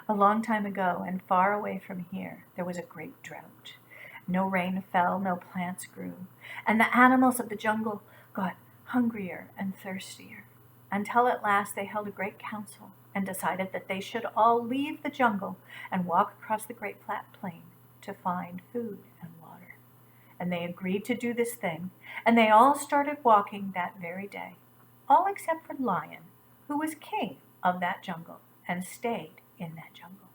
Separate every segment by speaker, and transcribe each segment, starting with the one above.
Speaker 1: A long time ago, and far away from here, there was a great drought. No rain fell, no plants grew, and the animals of the jungle got hungrier and thirstier, until at last they held a great council and decided that they should all leave the jungle and walk across the great flat plain to find food and water. And they agreed to do this thing, and they all started walking that very day, all except for Lion, who was king of that jungle and stayed in that jungle.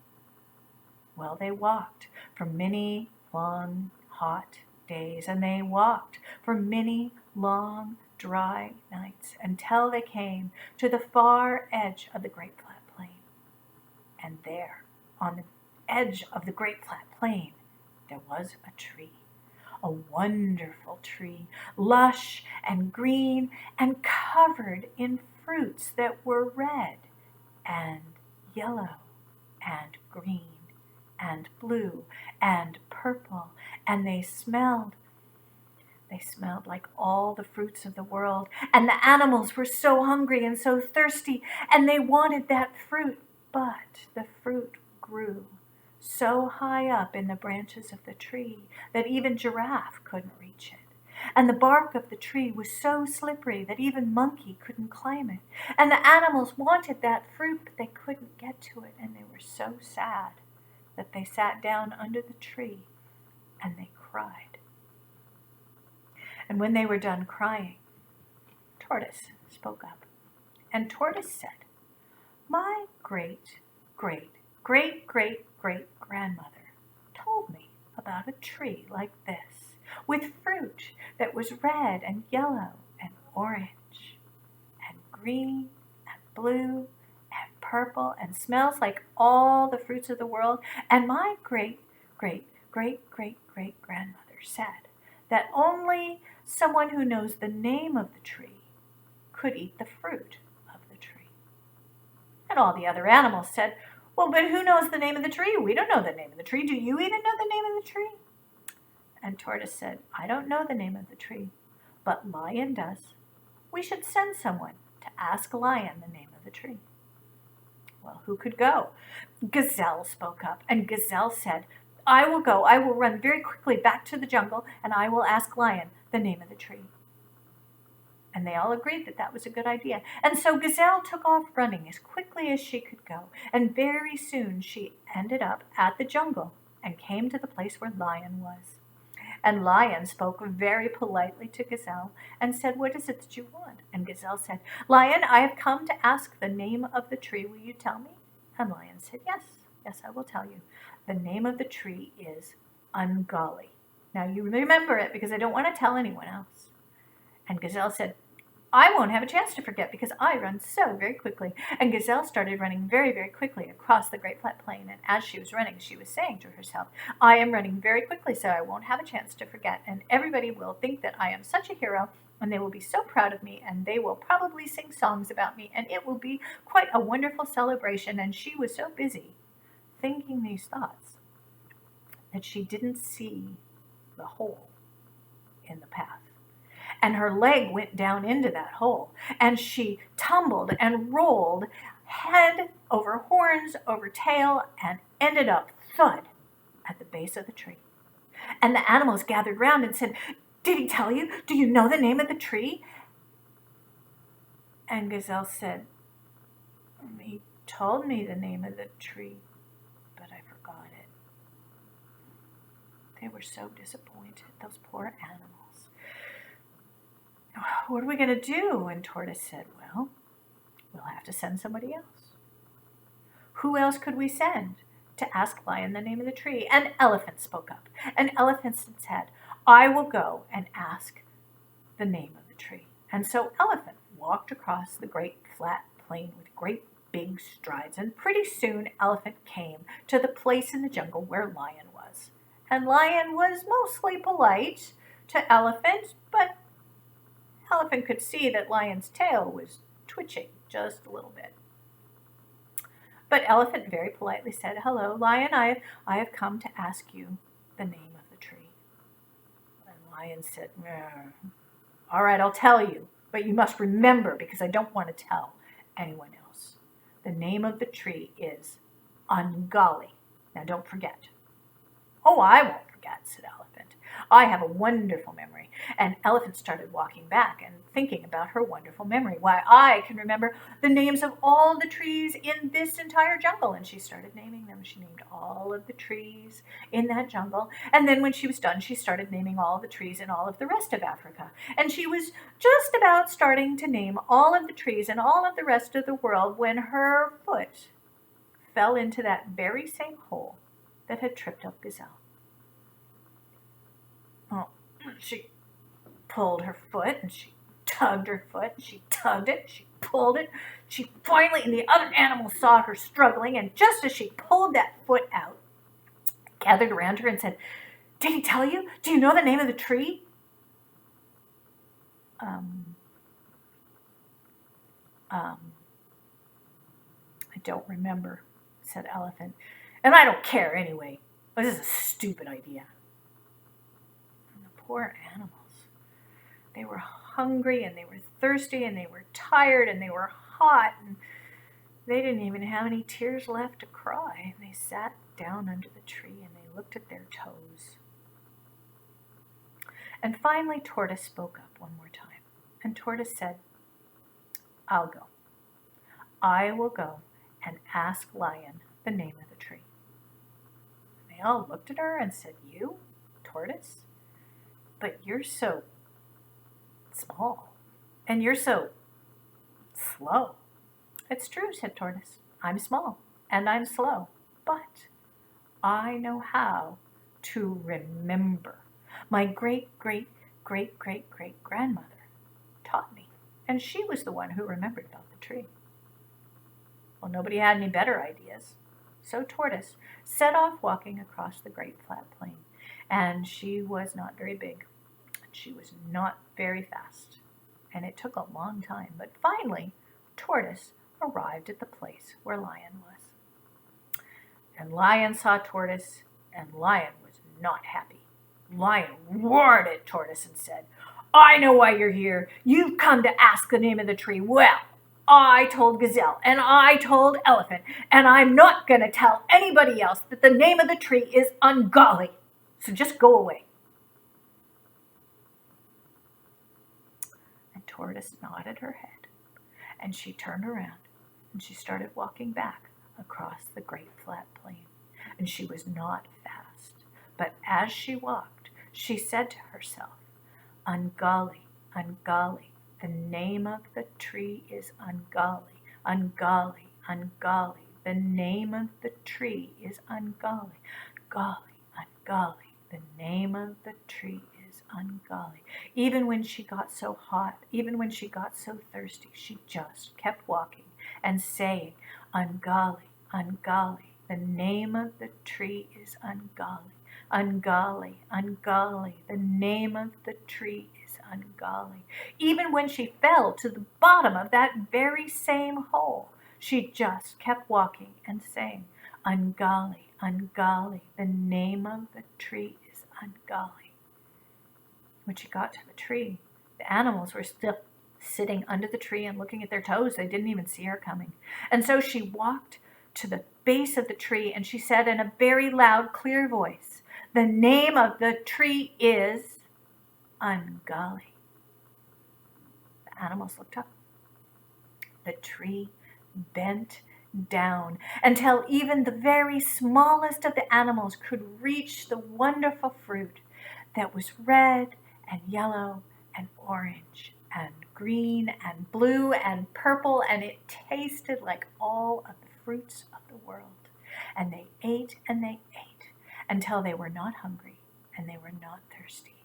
Speaker 1: Well, they walked for many long, hot days, and they walked for many long, dry nights until they came to the far edge of the great flat plain. And there, on the edge of the great flat plain, there was a tree, a wonderful tree, lush and green and covered in fruits that were red and yellow and green and blue and purple, and they smelled like all the fruits of the world. And the animals were so hungry and so thirsty, and they wanted that fruit, but the fruit grew so high up in the branches of the tree that even Giraffe couldn't reach it. And the bark of the tree was so slippery that even Monkey couldn't climb it. And the animals wanted that fruit, but they couldn't get to it, and they were so sad that they sat down under the tree and they cried. And when they were done crying, Tortoise spoke up. And Tortoise said, "My great, great, great, great, great grandmother told me about a tree like this, with fruit that was red and yellow and orange and green and blue and purple and smells like all the fruits of the world. And my great, great, great, great, great grandmother said that only someone who knows the name of the tree could eat the fruit of the tree." And all the other animals said, "Well, but who knows the name of the tree? We don't know the name of the tree. Do you even know the name of the tree?" And Tortoise said, "I don't know the name of the tree, but Lion does. We should send someone to ask Lion the name of the tree." Well, who could go? Gazelle spoke up, and Gazelle said, "I will go. I will run very quickly back to the jungle, and I will ask Lion the name of the tree." And they all agreed that that was a good idea. And so Gazelle took off running as quickly as she could go, and very soon she ended up at the jungle and came to the place where Lion was. And Lion spoke very politely to Gazelle and said, "What is it that you want?" And Gazelle said, "Lion, I have come to ask the name of the tree. Will you tell me?" And Lion said, "Yes, yes, I will tell you. The name of the tree is Ungalli. Now you remember it because I don't want to tell anyone else." And Gazelle said, "I won't have a chance to forget because I run so very quickly." And Gazelle started running very, very quickly across the great flat plain. And as she was running, she was saying to herself, "I am running very quickly, so I won't have a chance to forget. And everybody will think that I am such a hero, and they will be so proud of me, and they will probably sing songs about me, and it will be quite a wonderful celebration." And she was so busy thinking these thoughts that she didn't see the hole in the path. And her leg went down into that hole, and she tumbled and rolled head over horns over tail and ended up thud at the base of the tree. And the animals gathered round and said, "Did he tell you? Do you know the name of the tree?" And Gazelle said, "He told me the name of the tree, but I forgot it." They were so disappointed, those poor animals. "What are we going to do?" And Tortoise said, "Well, we'll have to send somebody else." Who else could we send to ask Lion the name of the tree? And Elephant spoke up. And Elephant said, "I will go and ask the name of the tree." And so Elephant walked across the great flat plain with great big strides. And pretty soon Elephant came to the place in the jungle where Lion was. And Lion was mostly polite to Elephant, but Elephant could see that Lion's tail was twitching just a little bit. But Elephant very politely said, "Hello, Lion, I have come to ask you the name of the tree." And Lion said, "All right, I'll tell you, but you must remember because I don't want to tell anyone else. The name of the tree is Ungolly. Now don't forget. Oh, I won't forget, said Elephant. I have a wonderful memory. And Elephant started walking back and thinking about her wonderful memory. Why, I can remember the names of all the trees in this entire jungle. And she started naming them. She named all of the trees in that jungle. And then when she was done, she started naming all the trees in all of the rest of Africa. And she was just about starting to name all of the trees in all of the rest of the world when her foot fell into that very same hole that had tripped up Gazelle. Oh, she pulled her foot and she tugged her foot. She tugged it. She pulled it. She finally, and the other animals saw her struggling. And just as she pulled that foot out, gathered around her and said, "Did he tell you? Do you know the name of the tree?" I don't remember, said Elephant. And I don't care anyway. This is a stupid idea. And the poor animals. They were hungry and they were thirsty and they were tired and they were hot and they didn't even have any tears left to cry. They sat down under the tree and they looked at their toes. And finally Tortoise spoke up one more time. And Tortoise said, "I'll go. I will go and ask Lion the name of the tree." And they all looked at her and said, "You, Tortoise? But you're so small, and you're so slow." "It's true," said Tortoise. "I'm small, and I'm slow, but I know how to remember. My great-great-great-great-great-grandmother taught me, and she was the one who remembered about the tree." Well, nobody had any better ideas, so Tortoise set off walking across the great flat plain, and she was not very big. She was not very fast, and it took a long time, but finally Tortoise arrived at the place where Lion was. And Lion saw Tortoise, and Lion was not happy. Lion roared at Tortoise and said, "I know why you're here. You've come to ask the name of the tree. Well, I told Gazelle, and I told Elephant, and I'm not going to tell anybody else that the name of the tree is Ungolly. So just go away." And Tortoise nodded her head, and she turned around, and she started walking back across the great flat plain. And she was not fast, but as she walked, she said to herself, "Ungolly, Ungolly, the name of the tree is Ungolly. Ungolly, Ungolly, the name of the tree is Ungolly. Golly, Ungolly, the name of the tree is Ungolly." Even when she got so hot, even when she got so thirsty, she just kept walking and saying, "Ungolly, Ungolly, the name of the tree is Ungolly. Ungolly, Ungolly, the name of the tree is Ungolly." Even when she fell to the bottom of that very same hole, she just kept walking and saying, "Ungolly, Ungolly, the name of the tree is Ungolly." When she got to the tree, the animals were still sitting under the tree and looking at their toes. They didn't even see her coming. And so she walked to the base of the tree and she said in a very loud, clear voice, "The name of the tree is Ungolly." The animals looked up. The tree bent down until even the very smallest of the animals could reach the wonderful fruit that was red and yellow and orange and green and blue and purple, and it tasted like all of the fruits of the world. And they ate until they were not hungry and they were not thirsty.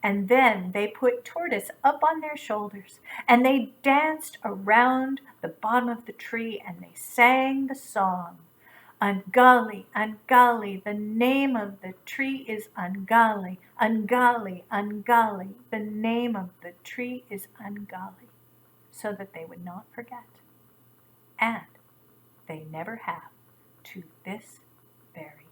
Speaker 1: And then they put Tortoise up on their shoulders and they danced around the bottom of the tree and they sang the song, "Ungolly, Ungolly, the name of the tree is Ungolly. Ungolly, Ungolly, the name of the tree is Ungolly," so that they would not forget. And they never have to this very